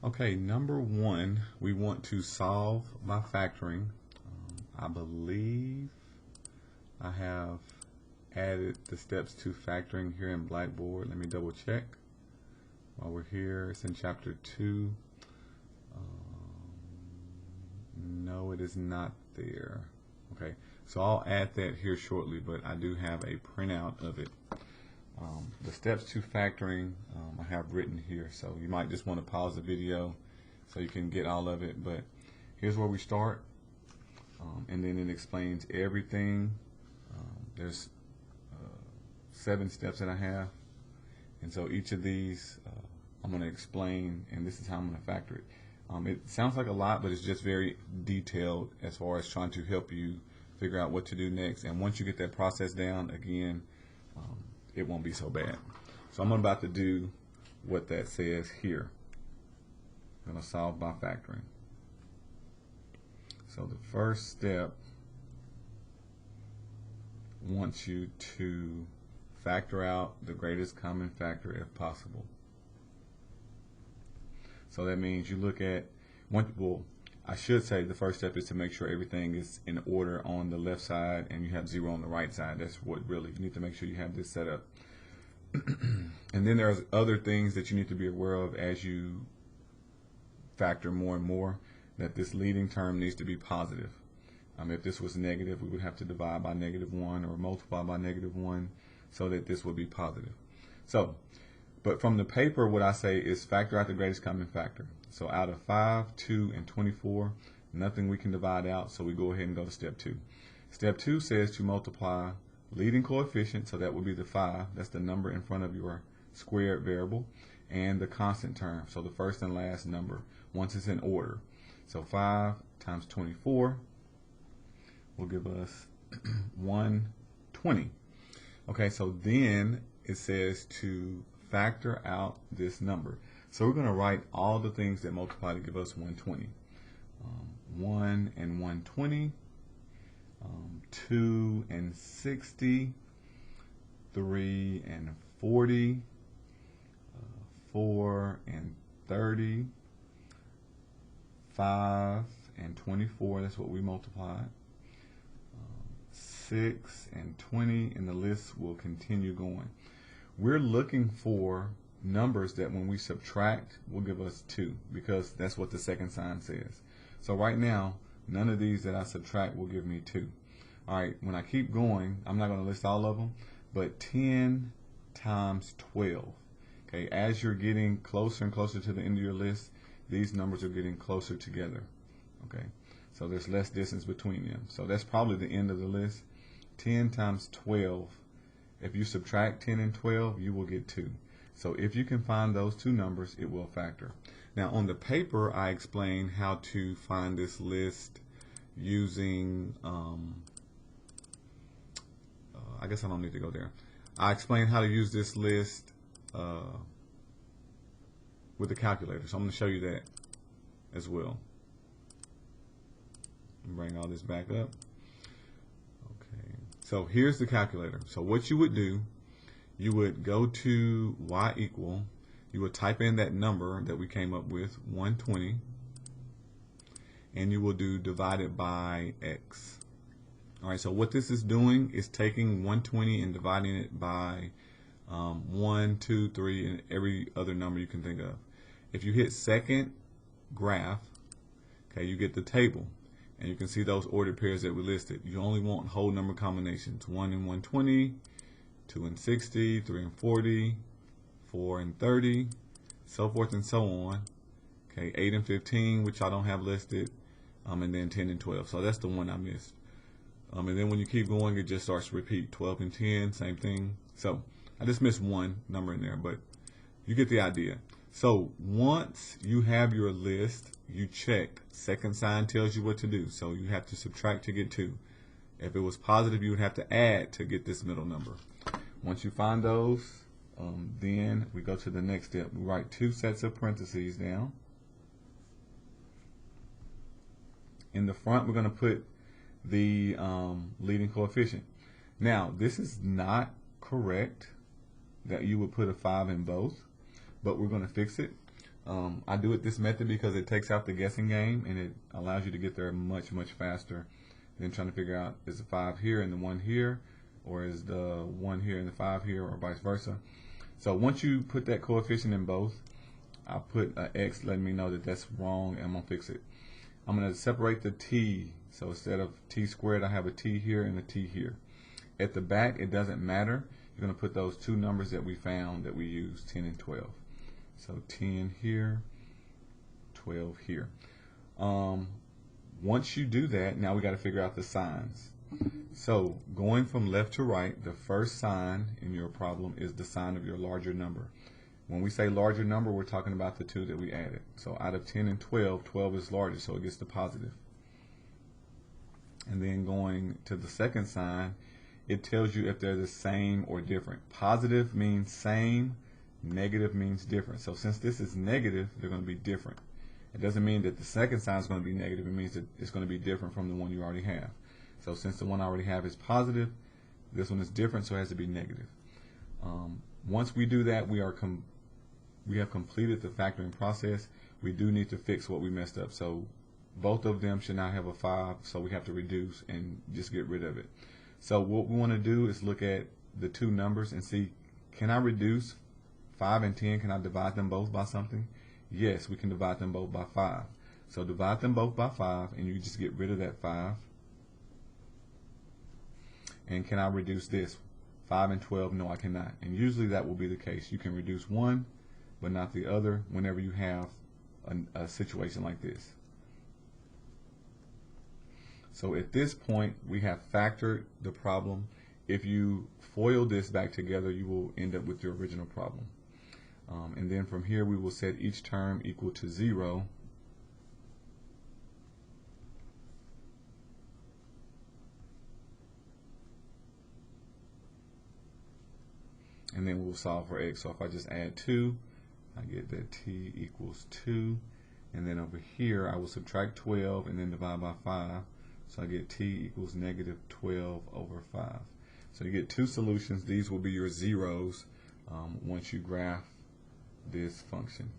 Okay, number one, we want to solve by factoring. I believe I have added the steps to factoring here in Blackboard. Let me double check. While we're here, it's in chapter 2. No, it is not there. Okay, so I'll add that here shortly, but I do have a printout of it. The steps to factoring I have written here, so you might just want to pause the video so you can get all of it, but here's where we start, and then it explains everything. There's 7 steps that I have, and so each of these I'm going to explain, and this is how I'm going to factor it. It sounds like a lot, but it's just very detailed as far as trying to help you figure out what to do next, and once you get that process down, again, it won't be so bad. So I'm about to do what that says here. I'm going to solve by factoring. So the first step wants you to factor out the greatest common factor if possible. So that means you look at well, I should say the first step is to make sure everything is in order on the left side and you have 0 on the right side. That's what really you need to make sure you have this set up. And then there's other things that you need to be aware of as you factor more and more, that this leading term needs to be positive. If this was negative, we would have to divide by -1 or multiply by -1 so that this would be positive. So, but from the paper, what I say is factor out the greatest common factor. So out of 5, 2, and 24, nothing we can divide out, so we go ahead and go to step 2. Step 2 says to multiply leading coefficient, so that would be the 5, that's the number in front of your squared variable, and the constant term, so the first and last number, once it's in order. So 5 times 24 will give us 120. Okay, so then it says to factor out this number. So we're going to write all the things that multiply to give us 120. 1 and 120, 2 and 60, 3 and 40, 4 and 30, 5 and 24, that's what we multiplied, 6 and 20, and the list will continue going. We're looking for numbers that when we subtract will give us 2, because that's what the second sign says. So right now, none of these that I subtract will give me 2. Alright, when I keep going, I'm not going to list all of them, but 10 times 12. Okay, as you're getting closer and closer to the end of your list, these numbers are getting closer together. Okay, so there's less distance between them. So that's probably the end of the list. 10 times 12. If you subtract 10 and 12, you will get 2. So if you can find those 2 numbers, it will factor. Now on the paper, I explain how to find this list using, I guess I don't need to go there. I explain how to use this list with the calculator. So I'm going to show you that as well. Bring all this back up. Okay. So here's the calculator. So what you would do, you would go to y equal, you would type in that number that we came up with, 120, and you will do divided by x. Alright, so what this is doing is taking 120 and dividing it by 1, 2, 3, and every other number you can think of. If you hit second graph, okay, you get the table, and you can see those ordered pairs that we listed. You only want whole number combinations, 1 and 120, 2 and 60, 3 and 40, 4 and 30, so forth and so on. Okay, 8 and 15, which I don't have listed, and then 10 and 12. So that's the one I missed. And then when you keep going, it just starts to repeat. 12 and 10, same thing. So I just missed one number in there, but you get the idea. So once you have your list, you check. Second sign tells you what to do. So you have to subtract to get 2. If it was positive, you would have to add to get this middle number. Once you find those, then we go to the next step. We write 2 sets of parentheses down. In the front, we're going to put the leading coefficient. Now, this is not correct that you would put a 5 in both, but we're going to fix it. I do it this method because it takes out the guessing game and it allows you to get there much, much faster than trying to figure out is the 5 here and the 1 here, or is the 1 here and the 5 here, or vice versa. So once you put that coefficient in both, I put an X letting me know that that's wrong, and I'm going to fix it. I'm going to separate the t. So instead of t squared, I have a t here and a t here. At the back, it doesn't matter. You're going to put those two numbers that we found that we used, 10 and 12. So 10 here, 12 here. Once you do that, now we got to figure out the signs. So going from left to right, the first sign in your problem is the sign of your larger number. When we say larger number, we're talking about the two that we added. So out of 10 and 12, 12 is larger, so it gets the positive. And then going to the second sign, it tells you if they're the same or different. Positive means same, negative means different. So since this is negative, they're going to be different. It doesn't mean that the second sign is going to be negative. It means that it's going to be different from the one you already have. So since the one I already have is positive, this one is different, so it has to be negative. Once we do that, we have completed the factoring process. We do need to fix what we messed up. So both of them should not have a 5, so we have to reduce and just get rid of it. So what we want to do is look at the two numbers and see, can I reduce 5 and 10? Can I divide them both by something? Yes, we can divide them both by 5. So divide them both by 5, and you just get rid of that 5. And can I reduce this? 5 and 12? No, I cannot. And usually that will be the case. You can reduce one, but not the other whenever you have a situation like this. So at this point, we have factored the problem. If you FOIL this back together, you will end up with your original problem. And then from here, we will set each term equal to 0. And then we'll solve for x. So if I just add 2, I get that t equals 2. And then over here, I will subtract 12 and then divide by 5. So I get t equals negative 12 over 5. So you get two solutions. These will be your zeros once you graph this function.